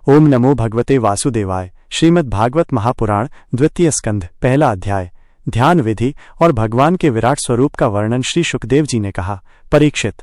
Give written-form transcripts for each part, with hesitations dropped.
ओम नमो भगवते वासुदेवाय। श्रीमद् भागवत महापुराण द्वितीय स्कंध पहला अध्याय। ध्यान विधि और भगवान के विराट स्वरूप का वर्णन। श्री सुखदेव जी ने कहा, परीक्षित,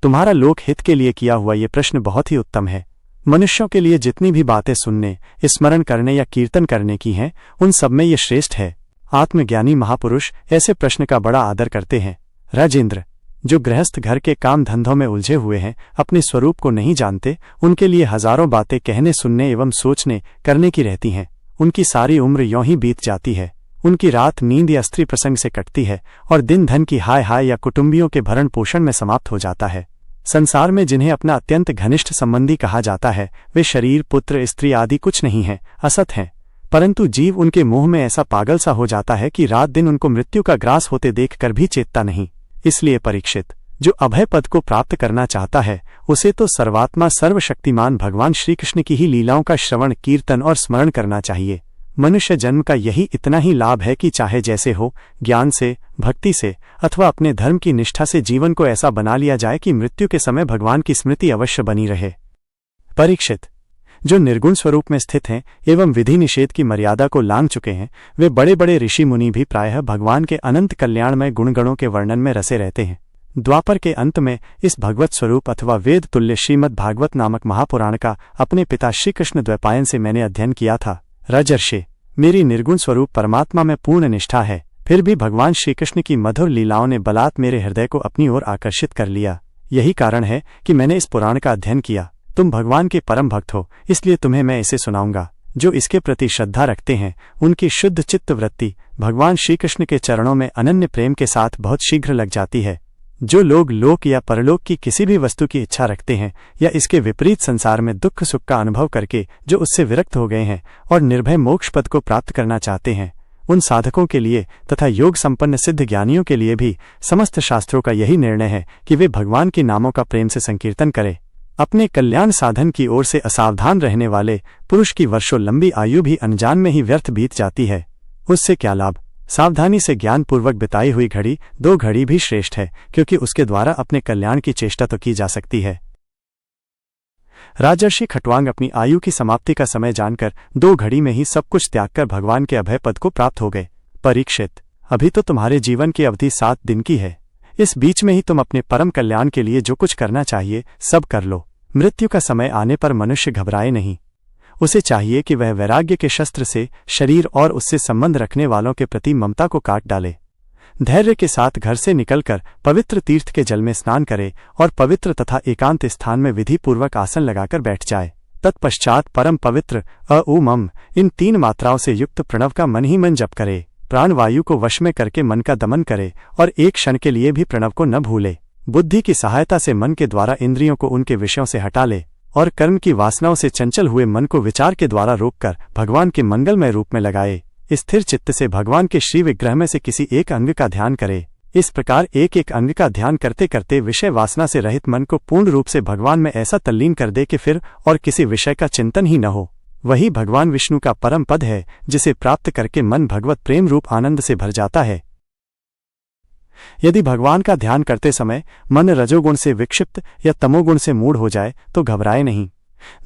तुम्हारा लोक हित के लिए किया हुआ ये प्रश्न बहुत ही उत्तम है। मनुष्यों के लिए जितनी भी बातें सुनने, स्मरण करने या कीर्तन करने की हैं, उन सब में ये श्रेष्ठ है। आत्मज्ञानी महापुरुष ऐसे प्रश्न का बड़ा आदर करते हैं। राजेंद्र, जो गृहस्थ घर के काम धंधों में उलझे हुए हैं, अपने स्वरूप को नहीं जानते, उनके लिए हजारों बातें कहने, सुनने एवं सोचने करने की रहती हैं। उनकी सारी उम्र यों ही बीत जाती है। उनकी रात नींद या स्त्री प्रसंग से कटती है और दिन धन की हाय हाय या कुटुंबियों के भरण पोषण में समाप्त हो जाता है। संसार में जिन्हें अपना अत्यंत घनिष्ठ संबंधी कहा जाता है, वे शरीर, पुत्र, स्त्री आदि कुछ नहीं है, असत हैं। परंतु जीव उनके मोह में ऐसा पागल सा हो जाता है कि रात दिन उनको मृत्यु का ग्रास होते देखकर भी चेतता नहीं। इसलिए परीक्षित, जो अभय पद को प्राप्त करना चाहता है, उसे तो सर्वात्मा सर्वशक्तिमान भगवान श्री कृष्ण की ही लीलाओं का श्रवण, कीर्तन और स्मरण करना चाहिए। मनुष्य जन्म का यही इतना ही लाभ है कि चाहे जैसे हो, ज्ञान से, भक्ति से अथवा अपने धर्म की निष्ठा से जीवन को ऐसा बना लिया जाए कि मृत्यु के समय भगवान की स्मृति अवश्य बनी रहे। परीक्षित, जो निर्गुण स्वरूप में स्थित हैं एवं विधि निषेध की मर्यादा को लांघ चुके हैं, वे बड़े बड़े ऋषि मुनि भी प्रायः भगवान के अनंत कल्याणमय गुणगणों के वर्णन में रसे रहते हैं। द्वापर के अंत में इस भगवत स्वरूप अथवा वेद तुल्य श्रीमद् भागवत नामक महापुराण का अपने पिता श्री कृष्ण द्वैपायन से मैंने अध्ययन किया था। राजर्षि, मेरी निर्गुण स्वरूप परमात्मा में पूर्ण निष्ठा है, फिर भी भगवान श्री कृष्ण की मधुर लीलाओं ने बलात् मेरे हृदय को अपनी ओर आकर्षित कर लिया। यही कारण है कि मैंने इस पुराण का अध्ययन किया। तुम भगवान के परम भक्त हो, इसलिए तुम्हें मैं इसे सुनाऊंगा। जो इसके प्रति श्रद्धा रखते हैं, उनकी शुद्ध चित्त वृत्ति भगवान श्री कृष्ण के चरणों में अनन्य प्रेम के साथ बहुत शीघ्र लग जाती है। जो लोग लोक या परलोक की किसी भी वस्तु की इच्छा रखते हैं या इसके विपरीत संसार में दुख सुख का अनुभव करके जो उससे विरक्त हो गए हैं और निर्भय मोक्ष पद को प्राप्त करना चाहते हैं, उन साधकों के लिए तथा योग संपन्न सिद्ध ज्ञानियों के लिए भी समस्त शास्त्रों का यही निर्णय है कि वे भगवान के नामों का प्रेम से संकीर्तन करें। अपने कल्याण साधन की ओर से असावधान रहने वाले पुरुष की वर्षों लंबी आयु भी अनजान में ही व्यर्थ बीत जाती है। उससे क्या लाभ? सावधानी से ज्ञान पूर्वक बिताई हुई घड़ी 2 घड़ी भी श्रेष्ठ है, क्योंकि उसके द्वारा अपने कल्याण की चेष्टा तो की जा सकती है। राजर्षि खट्वांग अपनी आयु की समाप्ति का समय जानकर 2 घड़ी में ही सब कुछ त्याग कर भगवान के अभय पद को प्राप्त हो गए। परीक्षित, अभी तो तुम्हारे जीवन की अवधि 7 दिन की है। इस बीच में ही तुम अपने परम कल्याण के लिए जो कुछ करना चाहिए सब कर लो। मृत्यु का समय आने पर मनुष्य घबराए नहीं। उसे चाहिए कि वह वैराग्य के शस्त्र से शरीर और उससे संबंध रखने वालों के प्रति ममता को काट डाले। धैर्य के साथ घर से निकलकर पवित्र तीर्थ के जल में स्नान करे और पवित्र तथा एकांत स्थान में विधि पूर्वक आसन लगाकर बैठ जाए। तत्पश्चात परम पवित्र अ उ मम इन 3 मात्राओं से युक्त प्रणव का मन ही मन जप करे। प्राणवायु को वश में करके मन का दमन करे और एक क्षण के लिए भी प्रणव को न भूले। बुद्धि की सहायता से मन के द्वारा इंद्रियों को उनके विषयों से हटा ले और कर्म की वासनाओं से चंचल हुए मन को विचार के द्वारा रोककर भगवान के मंगलमय रूप में लगाए। स्थिर चित्त से भगवान के श्री विग्रह में से किसी एक अंग का ध्यान करे। इस प्रकार एक एक अंग का ध्यान करते करते विषय वासना से रहित मन को पूर्ण रूप से भगवान में ऐसा तल्लीन कर दे कि फिर और किसी विषय का चिंतन ही न हो। वही भगवान विष्णु का परम पद है, जिसे प्राप्त करके मन भगवत प्रेम रूप आनंद से भर जाता है। यदि भगवान का ध्यान करते समय मन रजोगुण से विक्षिप्त या तमोगुण से मूढ़ हो जाए तो घबराए नहीं।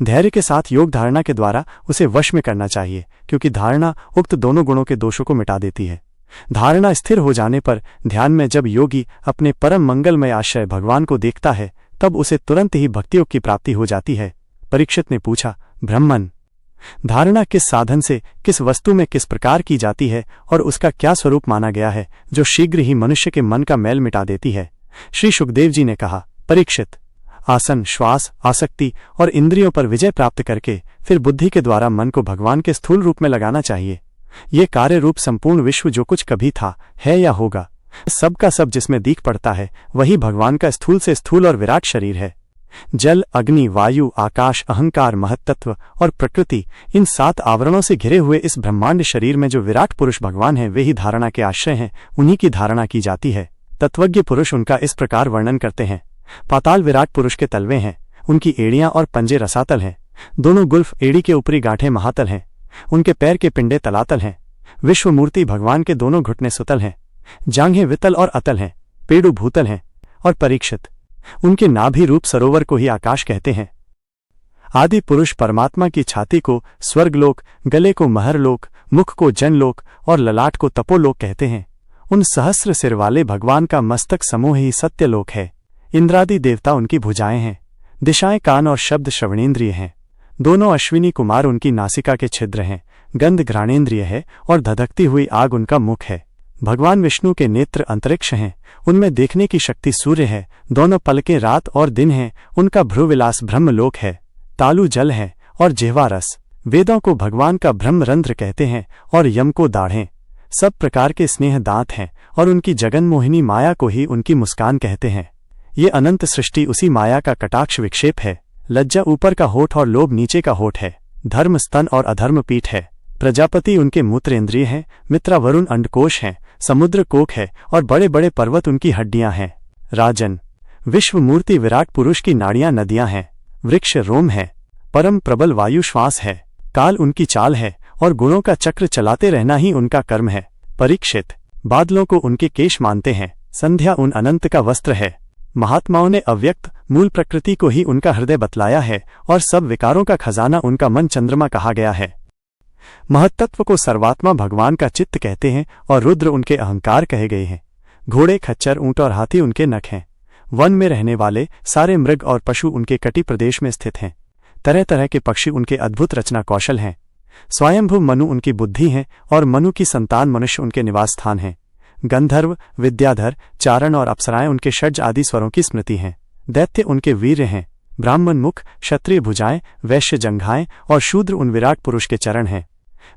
धैर्य के साथ योग धारणा के द्वारा उसे वश में करना चाहिए, क्योंकि धारणा उक्त दोनों गुणों के दोषों को मिटा देती है। धारणा स्थिर हो जाने पर ध्यान में जब योगी अपने परम मंगलमय आश्रय भगवान को देखता है, तब उसे तुरंत ही भक्तियोग की प्राप्ति हो जाती है। परीक्षित ने पूछा, ब्रह्मन, धारणा किस साधन से, किस वस्तु में किस प्रकार की जाती है और उसका क्या स्वरूप माना गया है, जो शीघ्र ही मनुष्य के मन का मैल मिटा देती है? श्री सुखदेव जी ने कहा, परीक्षित, आसन, श्वास, आसक्ति और इंद्रियों पर विजय प्राप्त करके फिर बुद्धि के द्वारा मन को भगवान के स्थूल रूप में लगाना चाहिए। ये कार्य रूप संपूर्ण विश्व जो कुछ कभी था, है या होगा, सबका सब जिसमें दिख पड़ता है, वही भगवान का स्थूल से स्थूल और विराट शरीर है। जल, अग्नि, वायु, आकाश, अहंकार, महत्तत्व और प्रकृति, इन 7 आवरणों से घिरे हुए इस ब्रह्मांड शरीर में जो विराट पुरुष भगवान है, वे ही धारणा के आश्रय हैं। उन्हीं की धारणा की जाती है। तत्वज्ञ पुरुष उनका इस प्रकार वर्णन करते हैं। पाताल विराट पुरुष के तलवे हैं, उनकी एड़ियां और पंजे रसातल हैं। दोनों गुल्फ एड़ी के ऊपरी गांठें महातल हैं, उनके पैर के पिंडे तलातल हैं। विश्वमूर्ति भगवान के दोनों घुटने सुतल हैं, जांघें वितल और अतल हैं, पेड़ू भूतल हैं। और परीक्षित, उनके नाभि रूप सरोवर को ही आकाश कहते हैं। आदि पुरुष परमात्मा की छाती को स्वर्गलोक, गले को महरलोक, मुख को जनलोक और ललाट को तपोलोक कहते हैं। उन सहस्र सिर वाले भगवान का मस्तक समूह ही सत्यलोक है। इंद्रादि देवता उनकी भुजाएं हैं, दिशाएं कान और शब्द श्रवणेन्द्रिय हैं। दोनों अश्विनी कुमार उनकी नासिका के छिद्र हैं, गंध घ्राणेन्द्रिय है और धधकती हुई आग उनका मुख है। भगवान विष्णु के नेत्र अंतरिक्ष हैं, उनमें देखने की शक्ति सूर्य है। दोनों पलकें रात और दिन हैं, उनका भ्रुविलास ब्रह्मलोक है। तालु जल है और जिह्वा रस। वेदों को भगवान का ब्रह्मरंध्र कहते हैं और यम को दाढ़ें। सब प्रकार के स्नेह दांत हैं और उनकी जगन्मोहिनी माया को ही उनकी मुस्कान कहते हैं। ये अनंत सृष्टि उसी माया का कटाक्ष विक्षेप है। लज्जा ऊपर का होठ और लोभ नीचे का होठ है। धर्म स्तन और अधर्म पीठ है। प्रजापति उनके मूत्रेंद्रिय हैं, मित्रा वरुण अंडकोश हैं, समुद्र कोक है और बड़े बड़े पर्वत उनकी हड्डियां हैं। राजन, विश्व मूर्ति विराट पुरुष की नाड़ियां नदियां हैं। वृक्ष रोम है, परम प्रबल वायु श्वास है। काल उनकी चाल है और गुणों का चक्र चलाते रहना ही उनका कर्म है। परीक्षित, बादलों को उनके केश मानते हैं, संध्या उन अनंत का वस्त्र है। महात्माओं ने अव्यक्त मूल प्रकृति को ही उनका हृदय बतलाया है और सब विकारों का खजाना उनका मन चंद्रमा कहा गया है। महत्तत्व को सर्वात्मा भगवान का चित्त कहते हैं और रुद्र उनके अहंकार कहे गए हैं। घोड़े, खच्चर, ऊंट और हाथी उनके नख हैं। वन में रहने वाले सारे मृग और पशु उनके कटी प्रदेश में स्थित हैं। तरह तरह के पक्षी उनके अद्भुत रचना कौशल हैं। स्वयंभू मनु उनकी बुद्धि है और मनु की संतान मनुष्य उनके निवास स्थान हैं। गंधर्व, विद्याधर, चारण और अप्सराएं उनके षड्ज आदि स्वरों की स्मृति हैं। दैत्य उनके वीर्य हैं। ब्राह्मण मुख, क्षत्रिय भुजाएं, वैश्य जंघाएं और शूद्र उन विराट पुरुष के चरण हैं।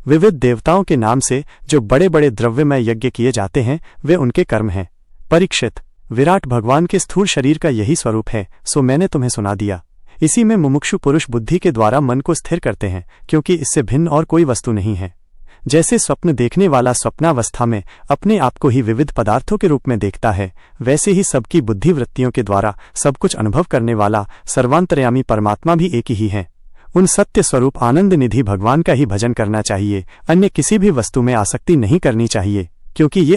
विविध देवताओं के नाम से जो बड़े बड़े द्रव्यमय यज्ञ किए जाते हैं वे उनके कर्म हैं। परीक्षित, विराट भगवान के स्थूल शरीर का यही स्वरूप है, सो मैंने तुम्हें सुना दिया। इसी में मुमुक्षु पुरुष बुद्धि के द्वारा मन को स्थिर करते हैं, क्योंकि इससे भिन्न और कोई वस्तु नहीं है। जैसे स्वप्न देखने वाला स्वप्नावस्था में अपने आप को ही विविध पदार्थों के रूप में देखता है, वैसे ही सबकी बुद्धि वृत्तियों के द्वारा सब कुछ अनुभव करने वाला सर्वांतर्यामी परमात्मा भी एक ही है। उन सत्य स्वरूप आनंद निधि भगवान का ही भजन करना चाहिए, अन्य किसी भी वस्तु में आसक्ति नहीं करनी चाहिए, क्योंकि ये